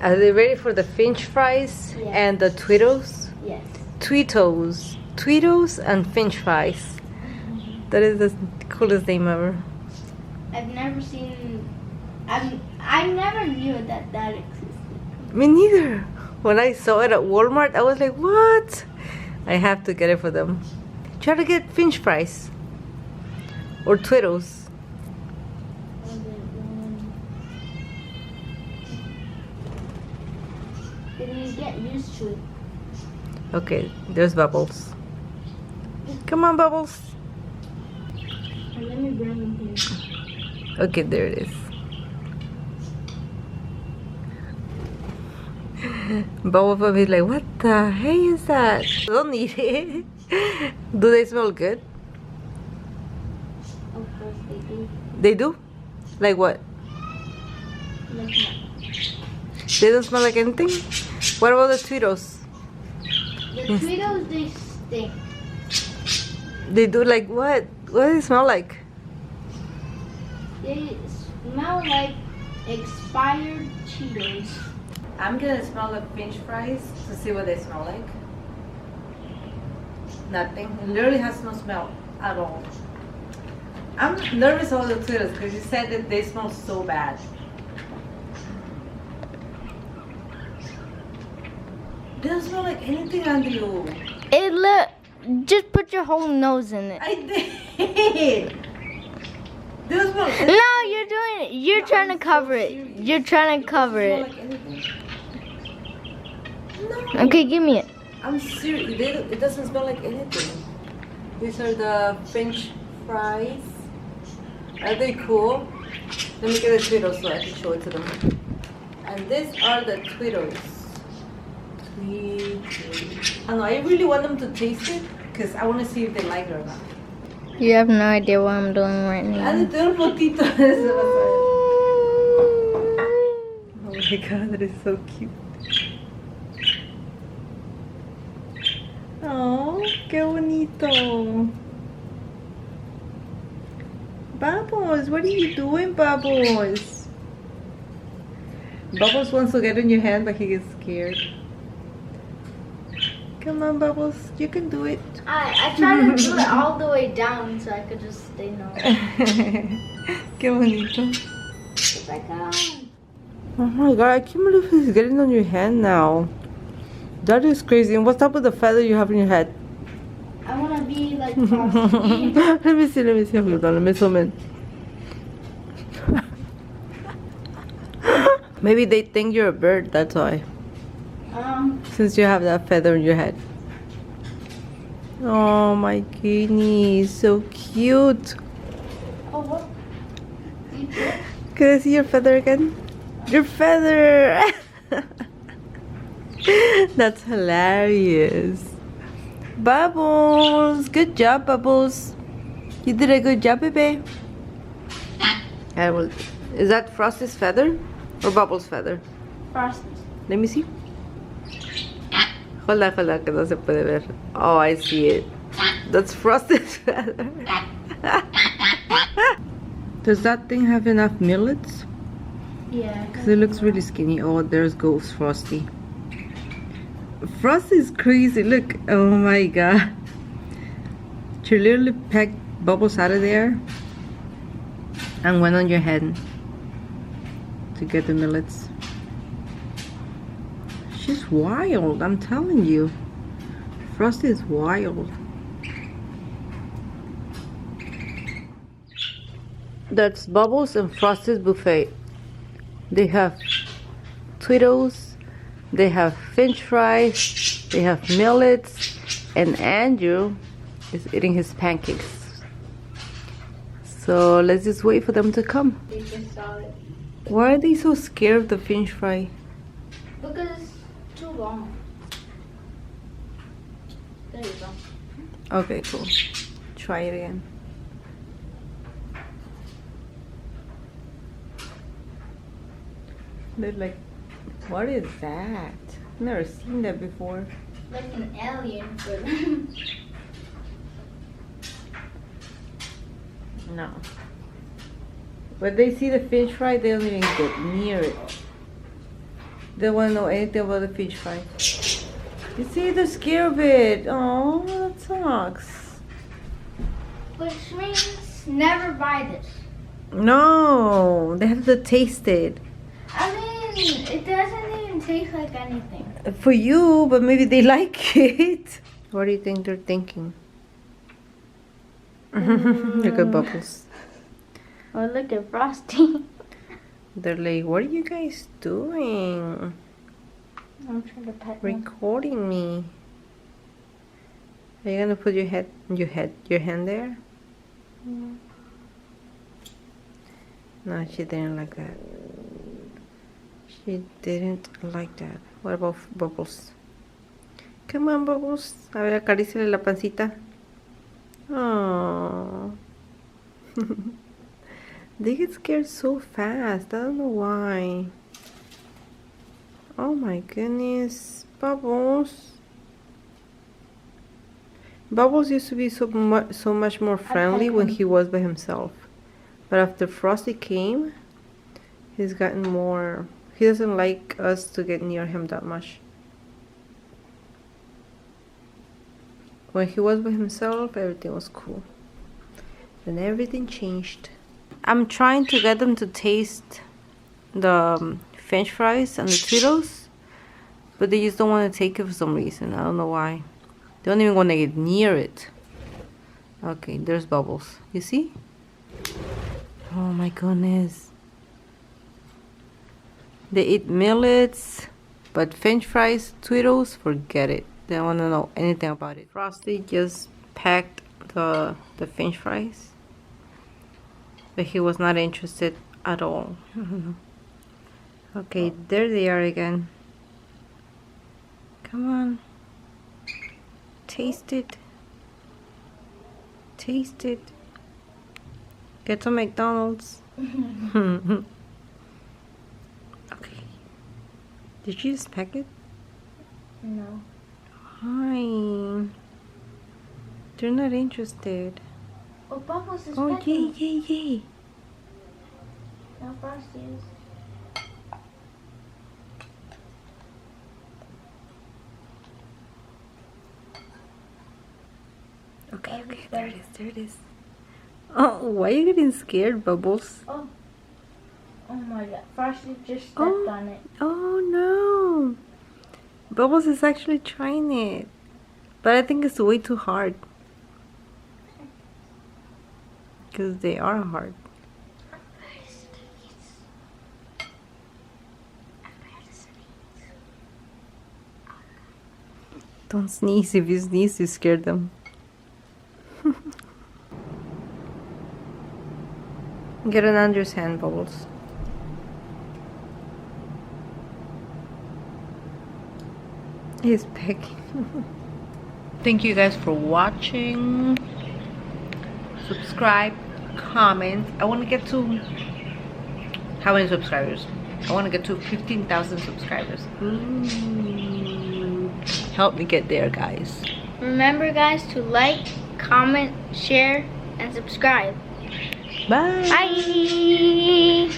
Are they ready for the French fries and the Twitos? Yes. Twitos and French fries. That is the coolest name ever. I've never seen. I never knew that existed. Me neither. When I saw it at Walmart, I was like, what? I have to get it for them. Try to get French fries or Twitos. Then you get used to it. Okay, there's Bubbles. Come on, Bubbles. Let me bring them here. Okay, there it is. Bubble Puppy is like, what the heck is that? Don't eat it. Do they smell good? Of course they do. They do? Like what? Like They don't smell like anything? What about the Twitos? the Twitos, they stink. They do like what? What do they smell like? They smell like expired Cheetos. I'm gonna smell the French fries to see what they smell like. Nothing. It literally has no smell at all. I'm nervous about the Twitos because you said that they smell so bad. They don't smell like anything on you. Just put your whole nose in it. I did. They don't smell anything. No, you're doing it. You're trying to cover it. You're trying to cover They it. don't smell like anything. No. Okay, give me it. I'm serious. It doesn't smell like anything. These are the French fries. Are they cool? Let me get the Twitos so I can show it to them. And these are the Twitos. I don't know. I really want them to taste it because I want to see if they like it or not. You have no idea what I'm doing right now. Oh my god, that is so cute. Oh, qué bonito. Bubbles, what are you doing, Bubbles? Bubbles wants to get in your hand, but he gets scared. Come on, Bubbles, you can do it. I tried to do it all the way down so I could just stay normal. Qué bonito. It's like, Oh my god, I can't believe he's getting on your hand now. That is crazy. And what's up with the feather you have in your head? I want to be like frosty. Let me see. Hold on, let me zoom in. Maybe they think you're a bird, that's why. Since you have that feather in your head. Oh my goodness, so cute. Oh, what? You did? Can I see your feather again? Your feather! That's hilarious. Bubbles! Good job, Bubbles. You did a good job, baby. Is that Frosty's feather or Bubbles' feather? Frosty. Let me see. Hold on, que no se puede ver. Oh, I see it. That's Frosty's feather. Does that thing have enough millets? Yeah. Because it looks really skinny. Oh, there's goes Frosty. Frosty's crazy. Look. Oh my god. She literally pecked Bubbles out of there and went on your head to get the millets. She's wild, I'm telling you. Frosty is wild. That's Bubbles and Frosty's buffet. They have Twitos, they have French fries, they have millets, and Andrew is eating his pancakes. So let's just wait for them to come. They just saw it. Why are they so scared of the French fry? Because it's too long. There you go. Okay, cool. Try it again. They're like, what is that? I've never seen that before. Like an alien, but No. When they see the French fry, they don't even get near it. They don't want to know anything about the French fry. You see, they're scared of it. Oh, that sucks. Which means never buy this. No, they have to taste it. I mean, it doesn't even taste like anything. For you, but maybe they like it. What do you think they're thinking? Look at Bubbles. Oh, look at Frosty. They're like, what are you guys doing? I'm trying to pet him. Recording me. Are you gonna put your hand there? Yeah. No, she didn't like that. She didn't like that. What about Bubbles? Come on, Bubbles. A ver, acaríciale la pancita. Oh. They get scared so fast. I don't know why. Oh my goodness. Bubbles. Bubbles used to be so much more friendly when he was by himself. But after Frosty came, he's gotten more... He doesn't like us to get near him that much. When he was by himself, everything was cool. Then everything changed. I'm trying to get them to taste the French fries and the Cheetos, but they just don't want to take it for some reason. I don't know why. They don't even want to get near it. Okay, there's Bubbles. You see? Oh my goodness. They eat millets, but French fries, Cheetos, forget it. They don't want to know anything about it. Frosty just packed the French fries, but he was not interested at all. Okay, there they are again. Come on. Taste it. Taste it. Get some McDonald's. Okay. Did you just pack it? No. Why? They're not interested. Oh, Bubbles is Oh, pecking. yay. Now Frosty is. Okay, there it is. Oh, why are you getting scared, Bubbles? Oh my God, Frosty just stepped on it. Oh no. Bubbles is actually trying it. But I think it's way too hard. Because they are hard. Don't sneeze. If you sneeze, you scare them. Get an Andrew's hand, Bubbles. He's pecking. Thank you guys for watching. Subscribe, comment. I want to get to... How many subscribers? I want to get to 15,000 subscribers. Ooh. Help me get there, guys. Remember, guys, to like, comment, share, and subscribe. Bye. Bye.